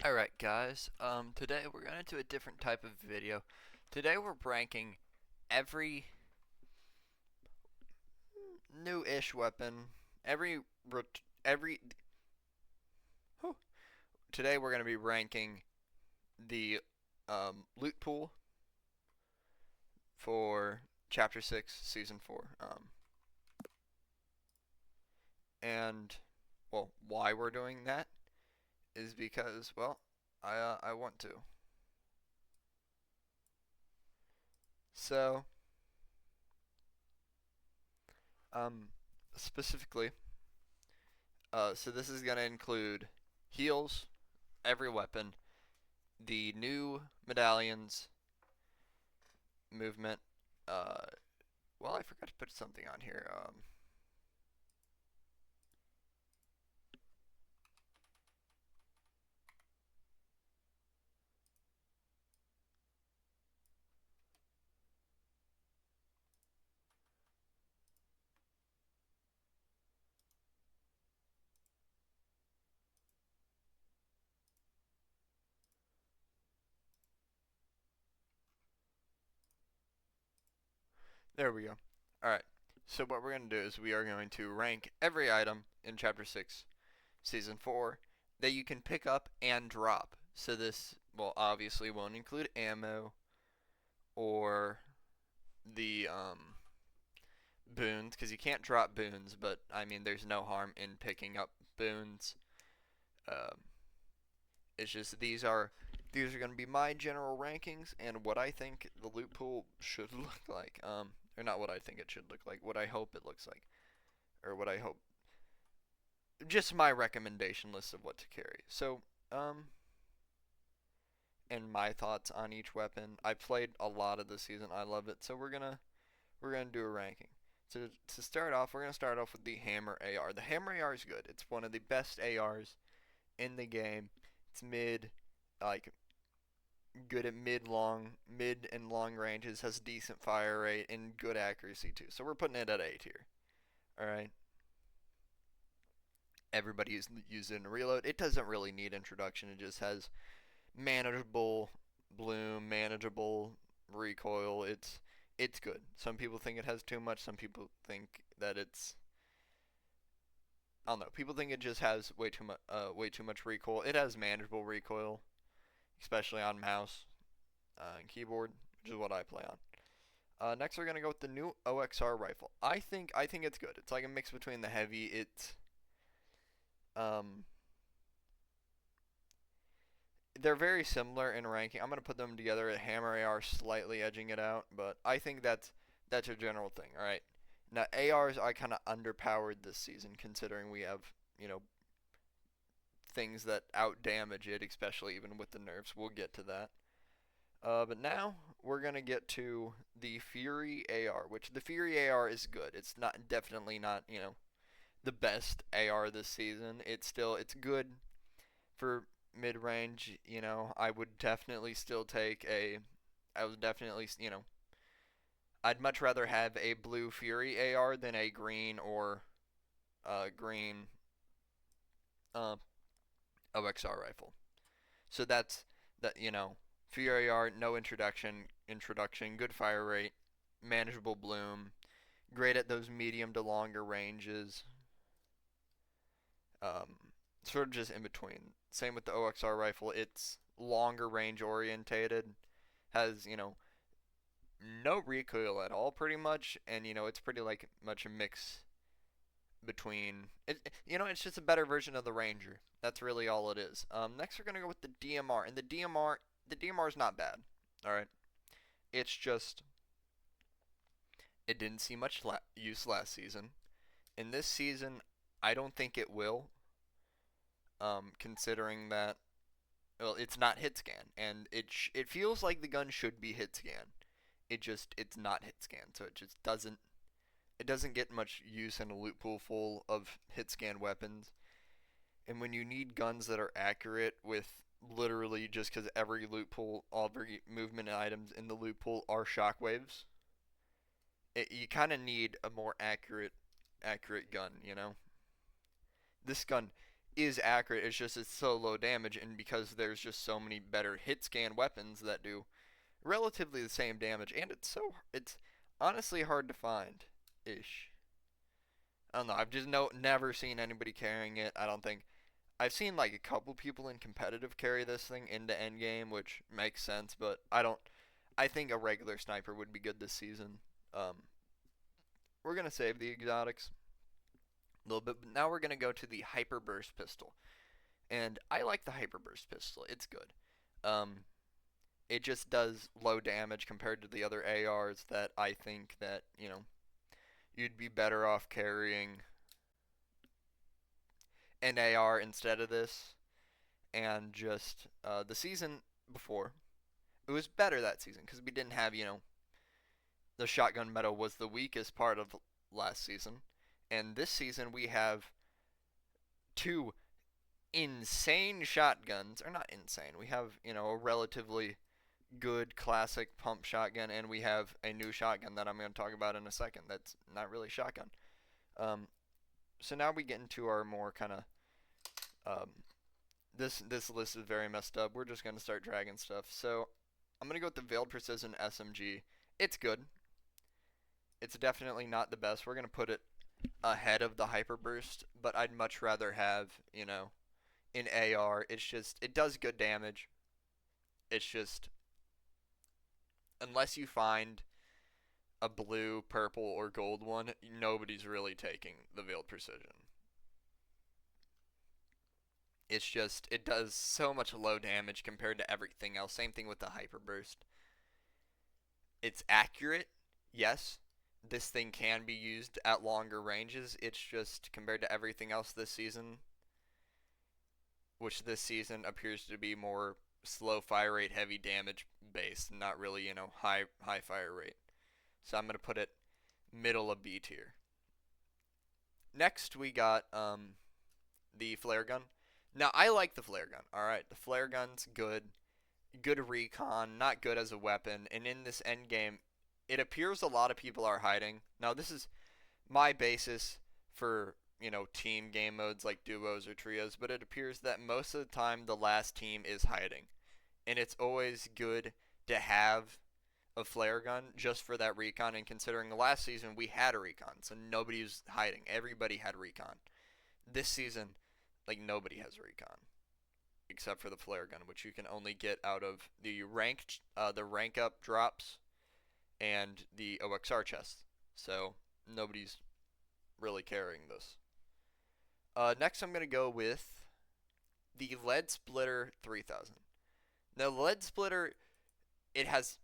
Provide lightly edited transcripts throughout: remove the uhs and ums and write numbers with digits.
Alright guys, today we're gonna do a different type of video. Today we're ranking every new-ish weapon, every, every, whew. Today we're gonna be ranking the, loot pool for Chapter 6, Season 4. And, well, why we're doing that is because, well, I want to. So, um, specifically, so this is gonna include heals, every weapon, the new medallions, movement. Uh, well, I forgot to put something on here. There we go. All right. So what we're going to do is we are going to rank every item in Chapter 6, Season 4 that you can pick up and drop. So this, well, obviously won't include ammo or the boons, because you can't drop boons, but I mean, there's no harm in picking up boons. Um, it's just these are going to be my general rankings and what I think the loot pool should look like. Or not what I think it should look like, what I hope it looks like, or what I hope. Just my recommendation list of what to carry. So, and my thoughts on each weapon. I played a lot of this season. I love it. So we're gonna do a ranking. So to start off, we're gonna start off with the Hammer AR. The Hammer AR is good. It's one of the best ARs in the game. It's mid, like good at mid and long ranges, has decent fire rate and good accuracy too. So we're putting it at A tier. All right. Everybody uses it in a reload. It doesn't really need introduction. It just has manageable bloom, manageable recoil. It's good. Some people think it has too much. Some people think that it's I don't know. People think it just has way too much recoil. It has manageable recoil, especially on mouse and keyboard, which is what I play on. Next, we're gonna go with the new OXR rifle. I think it's good. It's like a mix between the heavy. Um, they're very similar in ranking. I'm gonna put them together at Hammer AR, slightly edging it out, but I think that's a general thing. All right. Now ARs I kind of underpowered this season, considering we have things that out damage it, especially even with the nerfs. We'll get to that. But now we're gonna get to the Fury AR, which the Fury AR is good. It's not definitely not the best AR this season. It's good for mid range. I would definitely still take a. I would definitely I'd much rather have a blue Fury AR than a green or green uh, OXR rifle. So that's that Fury AR, no introduction, good fire rate, manageable bloom, great at those medium to longer ranges. Um, sort of just in between. Same with the OXR rifle. It's longer range orientated, has no recoil at all pretty much, and it's pretty like much a mix between it. It's just a better version of the Ranger. That's really all it is. Next we're gonna go with the DMR, and the DMR is not bad. All right, it's just it didn't see much use last season. In this season, I don't think it will. Considering that, well, it's not hit scan, and it feels like the gun should be hit scan. It's not hit scan, so it doesn't get much use in a loot pool full of hit scan weapons. And when you need guns that are accurate with literally just because every loot pool, all every movement items in the loot pool are shockwaves, you kind of need a more accurate gun. This gun is accurate. It's just it's so low damage, and because there's just so many better hit scan weapons that do relatively the same damage, and it's honestly hard to find ish. I don't know. I've just never seen anybody carrying it. I don't think I've seen like a couple people in competitive carry this thing into endgame, which makes sense, but I don't. I think a regular sniper would be good this season. Um, we're gonna save the exotics a little bit, but now we're gonna go to the hyper burst pistol, and I like the hyper burst pistol. It's good. Um, it just does low damage compared to the other ARs that I think that you'd be better off carrying an AR instead of this, and just the season before it was better that season because we didn't have the shotgun meta was the weakest part of last season, and this season we have two insane shotguns, or not insane. We have a relatively good classic pump shotgun, and we have a new shotgun that I'm going to talk about in a second. That's not really shotgun. Um, so now we get into our more kind of um, this list is very messed up. We're just going to start dragging stuff. So I'm going to go with the Veiled Precision SMG. It's good. It's definitely not the best. We're going to put it ahead of the Hyper Burst, but I'd much rather have, an AR. It's just, it does good damage. It's just, unless you find a blue, purple, or gold one, nobody's really taking the Veiled Precision. It's just, it does so much low damage compared to everything else. Same thing with the Hyper Burst. It's accurate, yes. This thing can be used at longer ranges. It's just, compared to everything else this season, which this season appears to be more slow fire rate, heavy damage based, not really, high fire rate. So I'm going to put it middle of B tier. Next, we got the flare gun. Now, I like the flare gun. All right, the flare gun's good. Good recon, not good as a weapon. And in this end game, it appears a lot of people are hiding. Now, this is my basis for, team game modes like duos or trios, but it appears that most of the time the last team is hiding. And it's always good to have a flare gun just for that recon, and considering the last season we had a recon, so nobody was hiding. Everybody had recon. This season, like, nobody has recon except for the flare gun, which you can only get out of the rank up drops and the OXR chest. So nobody's really carrying this. Next, I'm gonna go with the Lead Splitter 3000. Now, the Lead Splitter, it has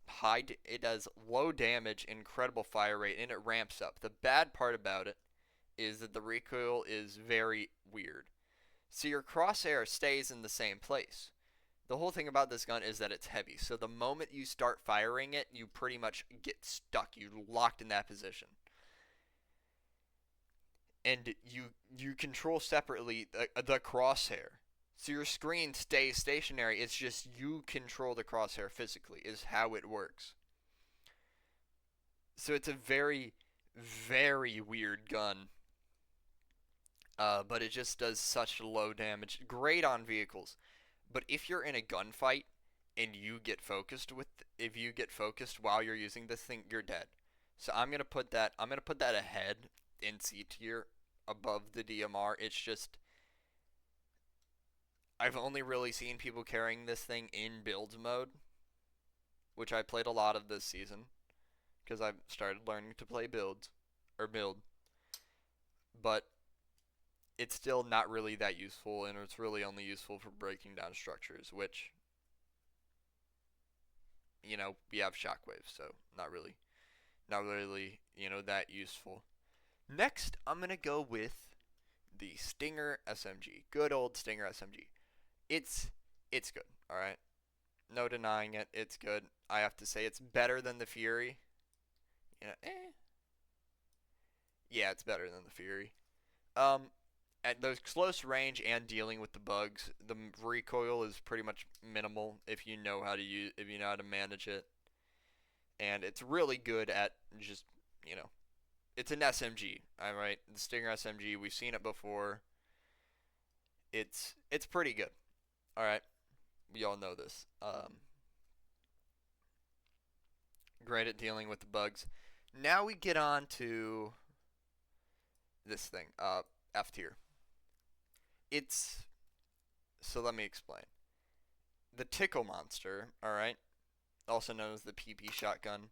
low damage, incredible fire rate, and it ramps up. The bad part about it is that the recoil is very weird. So your crosshair stays in the same place. The whole thing about this gun is that it's heavy. So the moment you start firing it, you pretty much get stuck. You're locked in that position. And you control separately the crosshair. So your screen stays stationary. It's just you control the crosshair physically is how it works. So it's a very, very weird gun. But it just does such low damage. Great on vehicles. But if you're in a gunfight and if you get focused while you're using this thing, you're dead. So I'm gonna put that ahead in C tier above the DMR. It's just, I've only really seen people carrying this thing in build mode, which I played a lot of this season because I've started learning to play build. But it's still not really that useful, and it's really only useful for breaking down structures, which, we have shockwaves, so not really, that useful. Next, I'm going to go with the Stinger SMG. Good old Stinger SMG. It's good, alright? No denying it, it's good. I have to say it's better than the Fury. Yeah, it's better than the Fury. At those close range and dealing with the bugs, the recoil is pretty much minimal if you know how to manage it. And it's really good at just, it's an SMG, alright? The Stinger SMG, we've seen it before. It's pretty good. All right, we all know this. Great at dealing with the bugs. Now we get on to this thing. F tier. It's so let me explain. The Tickle Monster. All right, also known as the PP shotgun,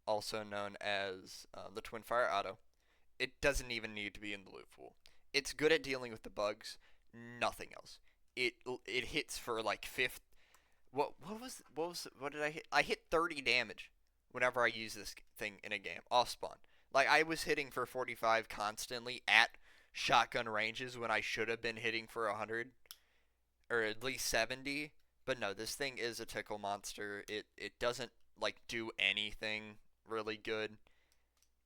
also known as the Twin Fire Auto. It doesn't even need to be in the loot pool. It's good at dealing with the bugs. Nothing else. It hits for like fifth. What did I hit? I hit 30 damage whenever I use this thing in a game off spawn. Like I was hitting for 45 constantly at shotgun ranges when I should have been hitting for 100 or at least 70. But no, this thing is a tickle monster. It doesn't like do anything really good.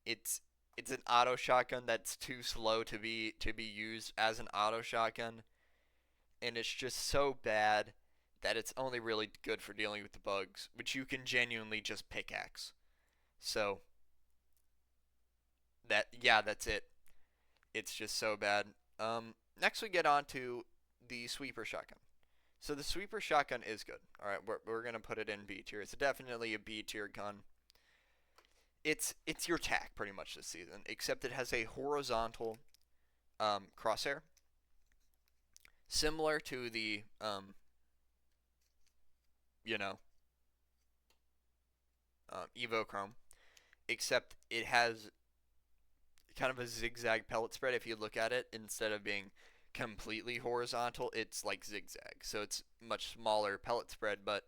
It's it's an auto shotgun that's too slow to be used as an auto shotgun, and it's just so bad that it's only really good for dealing with the bugs, which you can genuinely just pickaxe. So that's it. It's just so bad. Next we get on to the sweeper shotgun. So the sweeper shotgun is good. All right, we're gonna put it in B tier. It's definitely a B tier gun. It's your tack pretty much this season, except it has a horizontal crosshair, similar to the you know Evo Chrome, except it has kind of a zigzag pellet spread. If you look at it, instead of being completely horizontal, it's like zigzag, so it's much smaller pellet spread, but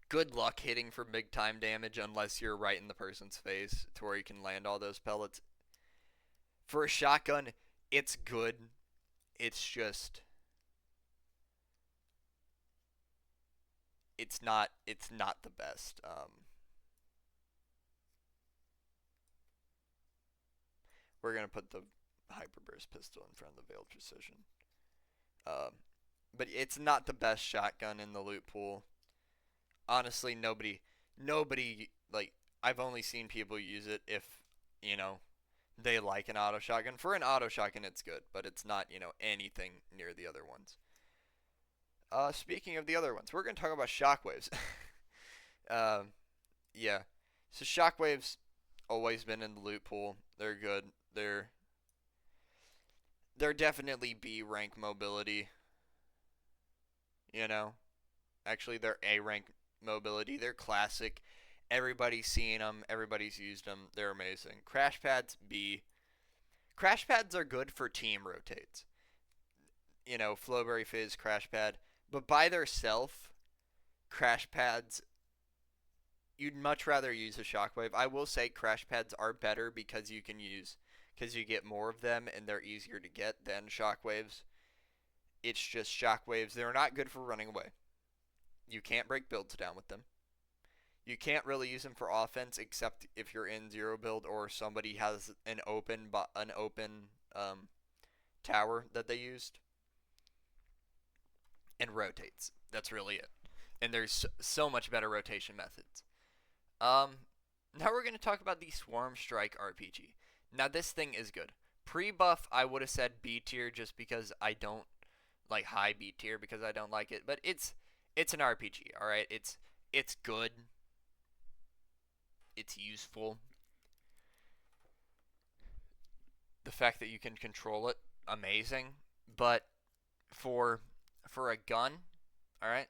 good luck hitting for big time damage unless you're right in the person's face to where you can land all those pellets. For a shotgun, it's good. It's just it's not the best. We're gonna put the hyperburst pistol in front of the veiled precision. Um, but it's not the best shotgun in the loot pool. Honestly, nobody like I've only seen people use it if you know they like an auto shotgun. For an auto shotgun, it's good, but it's not anything near the other ones. Speaking of the other ones, we're gonna talk about shockwaves. um, yeah. So shockwaves always been in the loot pool. They're good. They're definitely B rank mobility. You know, actually they're A rank mobility. They're classic. Everybody's seen them. Everybody's used them. They're amazing. Crash pads B. Crash pads are good for team rotates. Flowberry Fizz crash pad, but by themselves, crash pads you'd much rather use a shockwave. I will say crash pads are better because you get more of them and they're easier to get than shockwaves. It's just shockwaves. They're not good for running away. You can't break builds down with them. You can't really use them for offense except if you're in zero build or somebody has an open tower that they used and rotates. That's really it. And there's so much better rotation methods. Um, Now we're going to talk about the Swarm Strike RPG. Now this thing is good. Pre-buff, I would have said B tier just because I don't like high B tier because I don't like it, but it's an RPG. All right, it's good. It's useful. The fact that you can control it, amazing. But for for a gun, all right,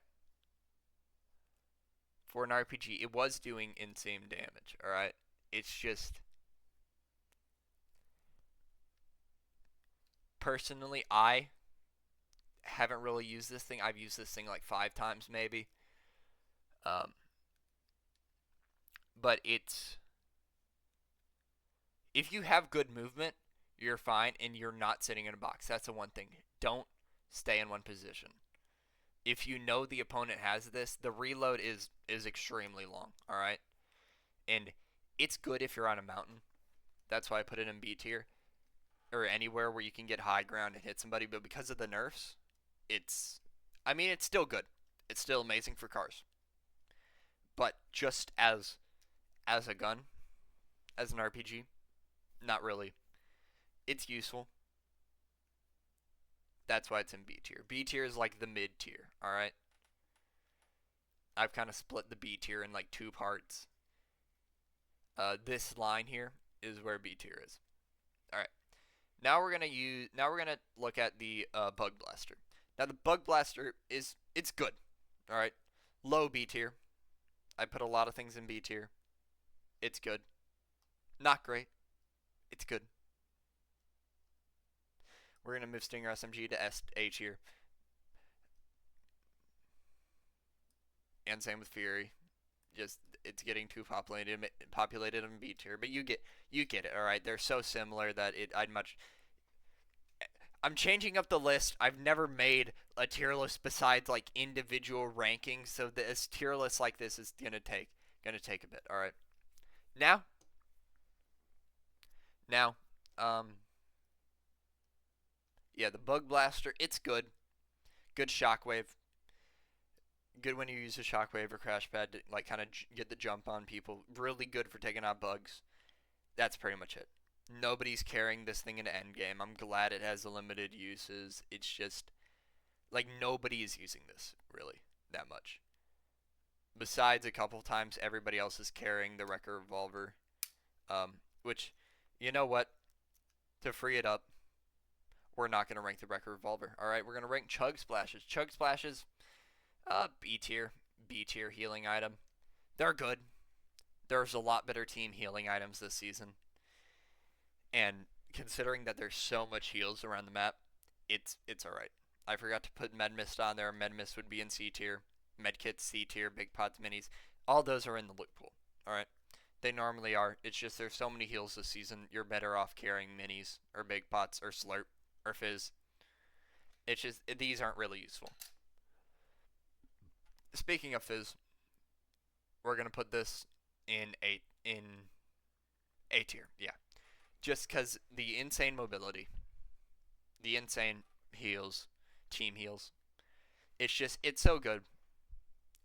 for an RPG, it was doing insane damage. All right, it's just personally, I haven't really used this thing. I've used this thing like 5 times maybe. Um, but it's if you have good movement, you're fine, and you're not sitting in a box. That's the one thing. Don't stay in one position. If you know the opponent has this, the reload is extremely long. All right, and it's good if you're on a mountain. That's why I put it in B tier or anywhere where you can get high ground and hit somebody. But because of the nerfs, it's I mean it's still good. It's still amazing for cars. But just as a gun, as an RPG, not really. It's useful. That's why it's in B tier. B tier is like the mid tier, alright? I've kind of split the B tier in like two parts. This line here is where B tier is. Alright. Now we're gonna look at the Bug Blaster. Now the Bug Blaster it's good. Alright. Low B tier. I put a lot of things in B tier. It's good. Not great. It's good. We're gonna move Stinger SMG to A tier. And same with Fury. Just it's getting too populated in B tier, but you get it. All right, they're so similar that I'm changing up the list. I've never made a tier list besides like individual rankings, so this tier list like this is gonna take a bit. All right, now now yeah, the Bug Blaster, it's good. Good Shockwave. Good when you use a Shockwave or Crash Pad to like kind of get the jump on people. Really good for taking out bugs. That's pretty much it. Nobody's carrying this thing into endgame. I'm glad it has limited uses. It's just like nobody is using this really that much. Besides a couple times, everybody else is carrying the Wrecker Revolver, which, you know what? To free it up, we're not going to rank the Wrecker Revolver. All right, we're going to rank Chug Splashes. Chug Splashes, B tier, B tier healing item. They're good. There's a lot better team healing items this season. And considering that there's so much heals around the map, it's alright. I forgot to put Medmist on there. Medmist would be in C tier. Medkits C tier, Big Pots, Minis. All those are in the loot pool. Alright. They normally are. It's just there's so many heals this season, you're better off carrying Minis or Big Pots or Slurp or Fizz. It's just these aren't really useful. Speaking of Fizz, we're gonna put this in A tier. Yeah. Just because the insane mobility, the insane heals, team heals, it's so good.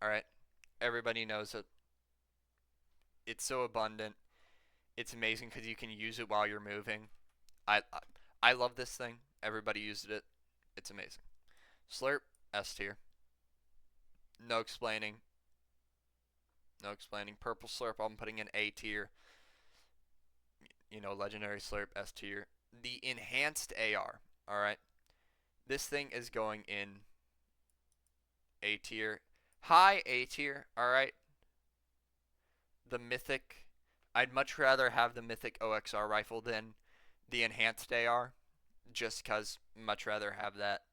All right, everybody knows it. It's so abundant. It's amazing because you can use it while you're moving. I I love this thing. Everybody used it. It's amazing. Slurp S tier. No explaining. No explaining. Purple Slurp I'm putting in A tier. You know, Legendary Slurp S tier. The enhanced AR. All right. This thing is going in A tier. High A tier. All right. The Mythic. I'd much rather have the Mythic OXR rifle than the enhanced AR. Just because much rather have that.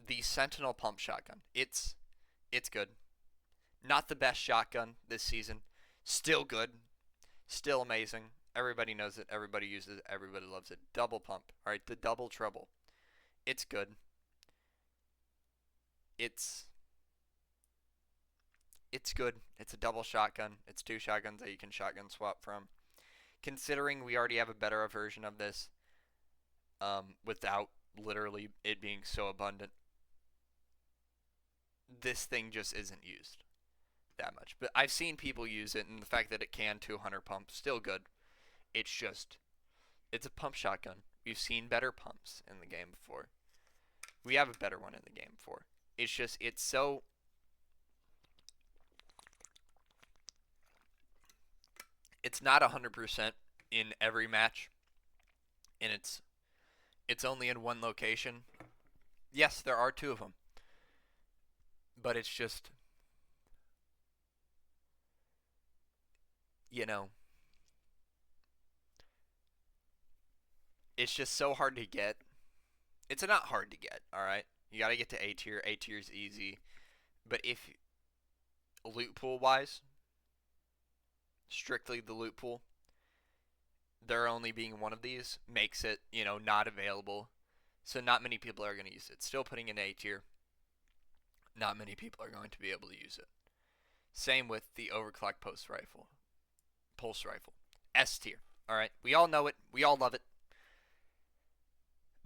The Sentinel Pump Shotgun. It's good. Not the best shotgun this season. Still good. Still amazing. Everybody knows it. Everybody uses it. Everybody loves it. Double pump. All right, the double trouble. It's good. It's good. It's a double shotgun. It's two shotguns that you can shotgun swap from. Considering we already have a better version of this, without literally it being so abundant, this thing just isn't used that much. But I've seen people use it, and the fact that it can 200 pump, still good. It's just, it's a pump shotgun. We've seen better pumps in the game before. We have a better one in the game before. It's just, it's so, it's not 100% in every match, and it's only in one location. Yes, there are two of them, but it's just, you know, it's just so hard to get. It's not hard to get, all right? You got to get to A tier. A tier is easy. But if loot pool wise, strictly the loot pool, there only being one of these makes it, not available. So not many people are going to use it. Still putting in A tier. Not many people are going to be able to use it. Same with the overclock pulse rifle. S tier. All right? We all know it. We all love it.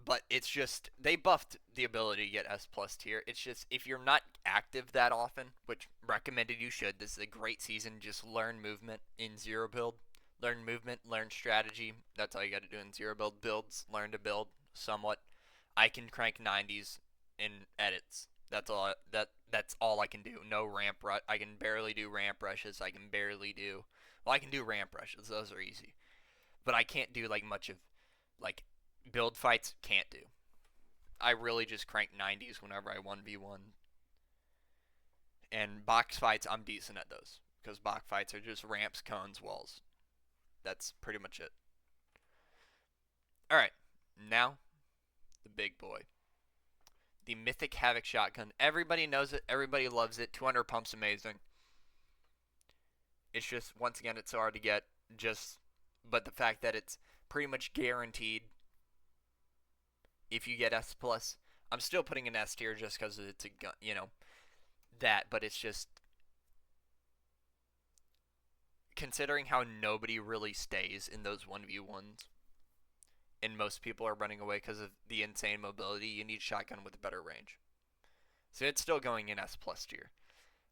But it's just, they buffed the ability to get S plus tier. It's just, if you're not active that often, which recommended you should, this is a great season, just learn movement in zero build. Learn movement, learn strategy. That's all you got to do in zero build builds. Learn to build somewhat. I can crank 90s in edits. That's all I can do. No ramp rush. I can barely do ramp rushes. I can barely do. Well, I can do ramp rushes. Those are easy. But I can't do like much of like build fights. Can't do. I really just crank 90s whenever I 1v1. And box fights, I'm decent at those because box fights are just ramps, cones, walls. That's pretty much it. All right, now the big boy, the Mythic Havoc shotgun. Everybody knows it. Everybody loves it. 200 pumps, amazing. It's just once again, it's so hard to get. But the fact that it's pretty much guaranteed. If you get S plus, I'm still putting an S tier just because it's a gun, that. But it's just considering how nobody really stays in those 1v1s, and most people are running away because of the insane mobility. You need shotgun with a better range. So it's still going in S plus tier.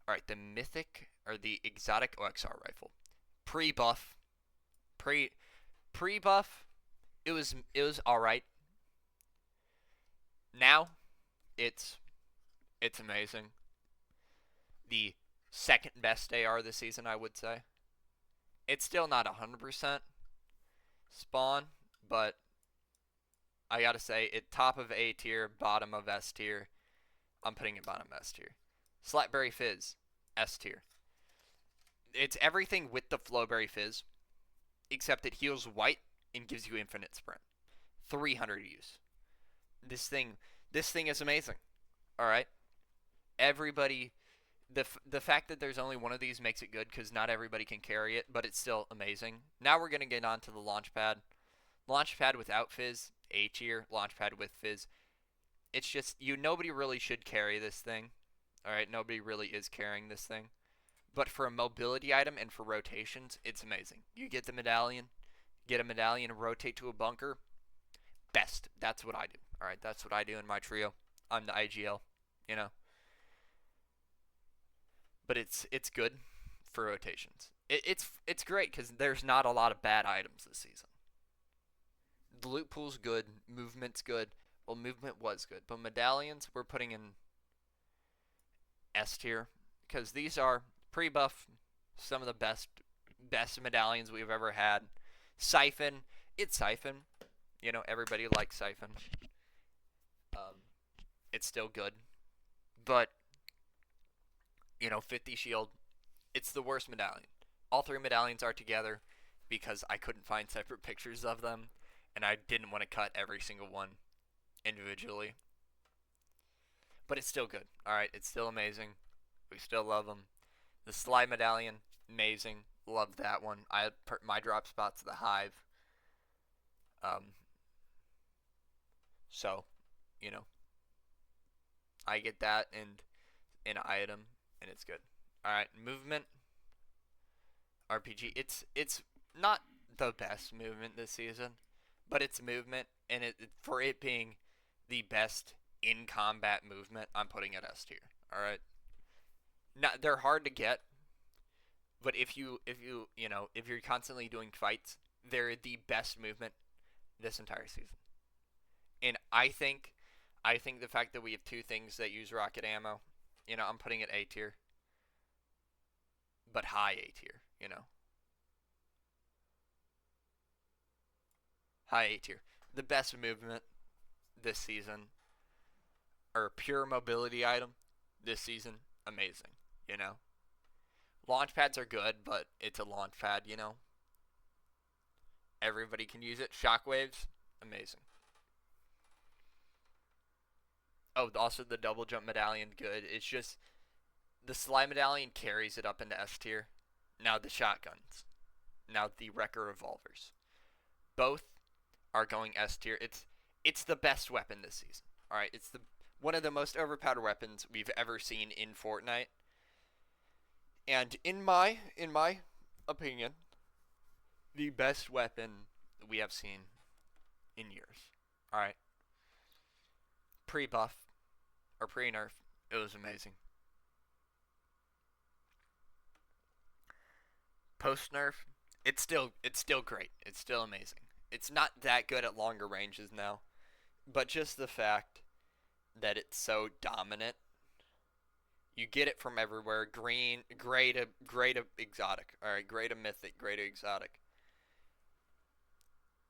All right, the mythic or the exotic OXR rifle, pre-buff, pre-buff, it was all right. Now, it's amazing. The second best AR this season, I would say. It's still not 100% spawn, but I gotta say, it top of A tier, bottom of S tier. I'm putting it bottom S tier. Slapberry Fizz, S tier. It's everything with the Flowberry Fizz, except it heals white and gives you infinite sprint. 300 use. This thing is amazing. All right, everybody. The fact that there's only one of these makes it good because not everybody can carry it, but it's still amazing. Now we're gonna get on to the Launchpad. Launchpad without Fizz, A tier. Launchpad with Fizz. It's just nobody really should carry this thing. All right, nobody really is carrying this thing. But for a mobility item and for rotations, it's amazing. You get the medallion, get a medallion, rotate to a bunker. Best. That's what I do. All right, that's what I do in my trio. I'm the IGL, you know. But it's good for rotations. It's great because there's not a lot of bad items this season. The loot pool's good, movement's good. Well, movement was good, but medallions we're putting in S tier because these are pre-buff, some of the best medallions we've ever had. Siphon, it's Siphon. Everybody likes Siphon. It's still good, but 50 shield, it's the worst medallion. All three medallions are together because I couldn't find separate pictures of them, and I didn't want to cut every single one individually. But it's still good. All right, it's still amazing. We still love them. The Slide medallion, amazing. Love that one. My drop spot's the Hive. So, I get that and an item, and it's good. All right, movement. RPG. It's not the best movement this season, but it's movement, and for it being the best in combat movement, I'm putting it S tier. All right. Not they're hard to get, but if you're constantly doing fights, they're the best movement this entire season. And I think the fact that we have two things that use rocket ammo, I'm putting it A tier, but high A tier, high A tier. The best movement this season, or pure mobility item this season, amazing, Launch pads are good, but it's a launch pad, Everybody can use it. Shockwaves, amazing. Oh, also the double jump medallion, good. It's just the Slide medallion carries it up into S tier. Now the shotguns. Now the Wrecker revolvers. Both are going S tier. It's the best weapon this season. All right, it's one of the most overpowered weapons we've ever seen in Fortnite. And in my opinion, the best weapon we have seen in years. All right. Pre-buff or pre-nerf, it was amazing. Post-nerf, it's still great. It's still amazing. It's not that good at longer ranges now, but just the fact that it's so dominant. You get it from everywhere. Green, gray to exotic. All right, gray to mythic, gray to exotic.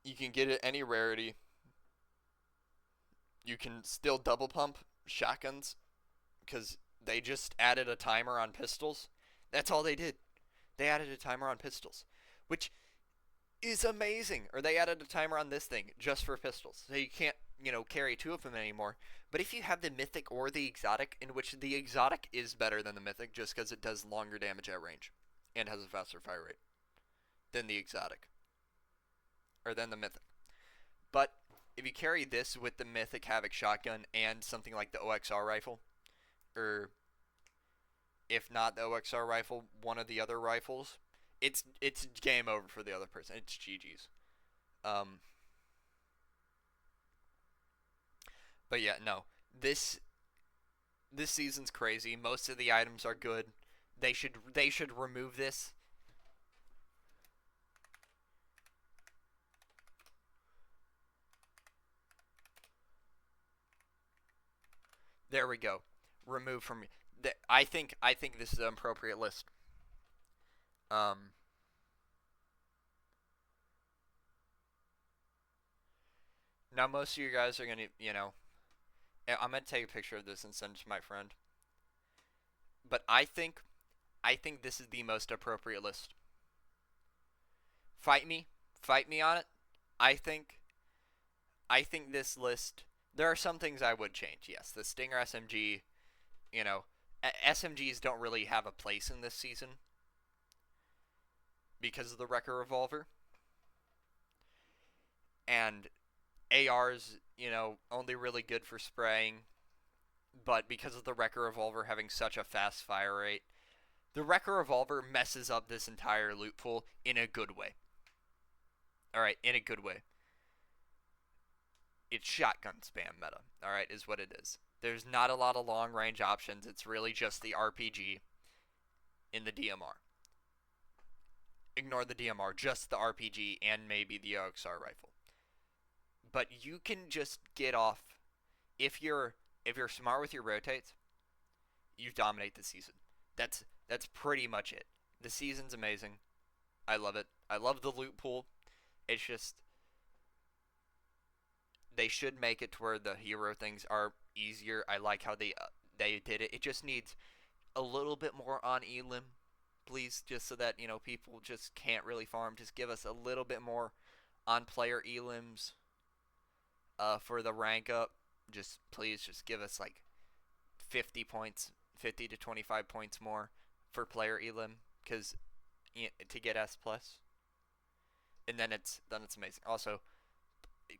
You can get it any rarity. You can still double pump shotguns because they just added a timer on pistols. That's all they did. They added a timer on pistols, which is amazing. Or they added a timer on this thing just for pistols. So you can't, carry two of them anymore. But if you have the mythic or the exotic, in which the exotic is better than the mythic just because it does longer damage at range and has a faster fire rate than the exotic or than the mythic. But if you carry this with the mythic Havoc shotgun and something like the OXR rifle, or if not the OXR rifle, one of the other rifles, it's game over for the other person. It's GG's. Um, but yeah, no. This this season's crazy. Most of the items are good. They should remove this. There we go. Remove from. I think this is an appropriate list. Um, Now most of you guys are gonna, I'm gonna take a picture of this and send it to my friend. But I think this is the most appropriate list. Fight me, fight me on it. I think I think this list. There are some things I would change. Yes, the Stinger SMG. You know, SMGs don't really have a place in this season because of the Wrecker Revolver, and ARs. Only really good for spraying. But because of the Wrecker Revolver having such a fast fire rate, the Wrecker Revolver messes up this entire loot pool in a good way. Alright, in a good way. It's shotgun spam meta, alright, is what it is. There's not a lot of long range options. It's really just the RPG in the DMR. Ignore the DMR, just the RPG and maybe the OXR rifle. But you can just get off if you're smart with your rotates, you dominate the season. That's pretty much it. The season's amazing. I love it. I love the loot pool. It's just they should make it to where the hero things are easier. I like how they did it. It just needs a little bit more on Elim, please, just so that people just can't really farm. Just give us a little bit more on player Elims for the rank up. Just please, just give us like 50 points, 50 to 25 points more for player Elim, because to get S plus, and then it's amazing. Also,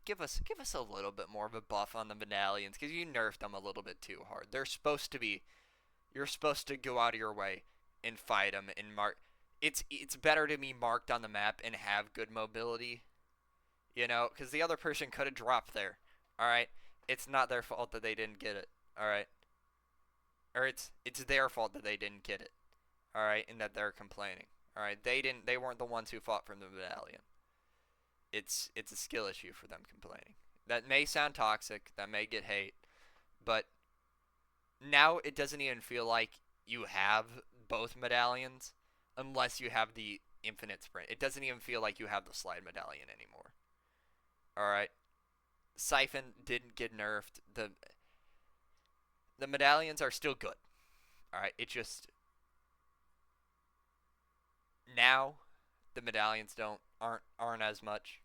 give us a little bit more of a buff on the medallions because you nerfed them a little bit too hard. They're supposed to be. You're supposed to go out of your way and fight them and mark. It's better to be marked on the map and have good mobility, because the other person could have dropped there. All right, it's not their fault that they didn't get it. All right, or it's their fault that they didn't get it. All right, and that they're complaining. All right, they weren't the ones who fought from the medallion. It's a skill issue for them complaining. That may sound toxic, that may get hate, but now it doesn't even feel like you have both medallions unless you have the infinite sprint. It doesn't even feel like you have the slide medallion anymore. All right, Siphon didn't get nerfed. The medallions are still good. All right, it just now the medallions aren't as much.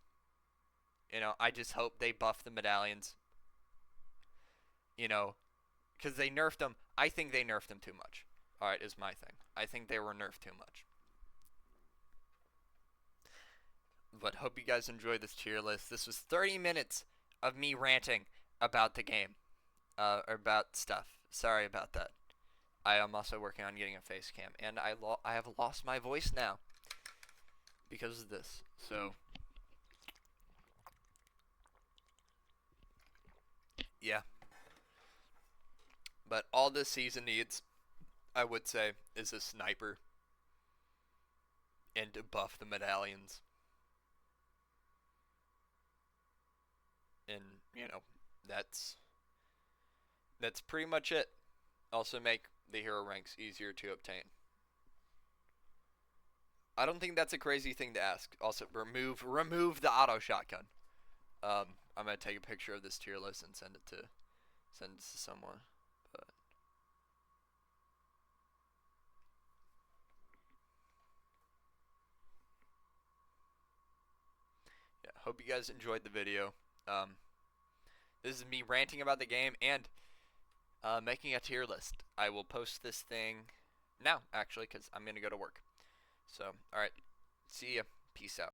I just hope they buff the medallions. You know, because they nerfed them. I think they nerfed them too much. All right, is my thing. I think they were nerfed too much. But hope you guys enjoyed this tier list. This was 30 minutes of me ranting about the game, or about stuff. Sorry about that. I am also working on getting a face cam, and I have lost my voice now because of this. So yeah, but all this season needs, I would say, is a sniper. and to buff the medallions. And, you know, that's pretty much it. Also make the hero ranks easier to obtain. I don't think that's a crazy thing to ask. Also, remove the auto shotgun. I'm gonna take a picture of this tier list and send it to someone. But yeah, hope you guys enjoyed the video. This is me ranting about the game and making a tier list. I will post this thing now, actually, because I'm gonna go to work. So, all right, see ya. Peace out.